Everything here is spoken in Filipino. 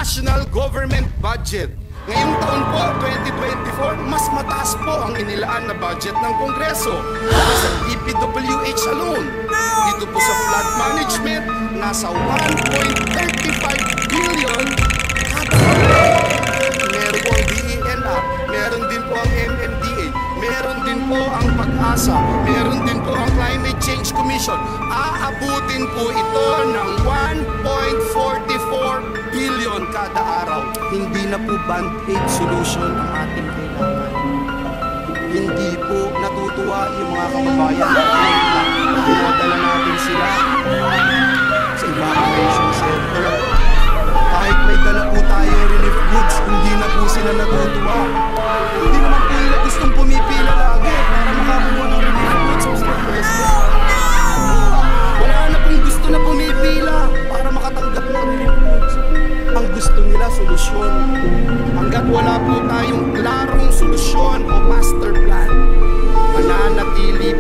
national government budget. Ngayong taon po, 2024, mas mataas po ang inilaan na budget ng Kongreso para sa DPWH alone. Dito po sa flood management, nasa 1.35 billion kada taon. Meron po ang DENR, meron din po ang MMDA, meron din po ang Pag-asa, meron din po ang Climate Change Commission. Aabutin po ito ng 1.44 billion kada araw. Hindi na po band-aid solution ang ating kailangan. Hindi po natutuwa yung mga kababayan natin. Dinadala natin sila sa evacuation center. Kahit may dala po tayong relief goods, hindi na po sila natutuwa. Hindi naman po nila gustong pumipila lagi para makakuha ng relief goods, Mr. President. Wala na pong gusto na pumipila para makatanggap ng relief goods. Ang gusto nila, solusyon. Hanggat wala po tayong klarong solusyon o master plan, mananatili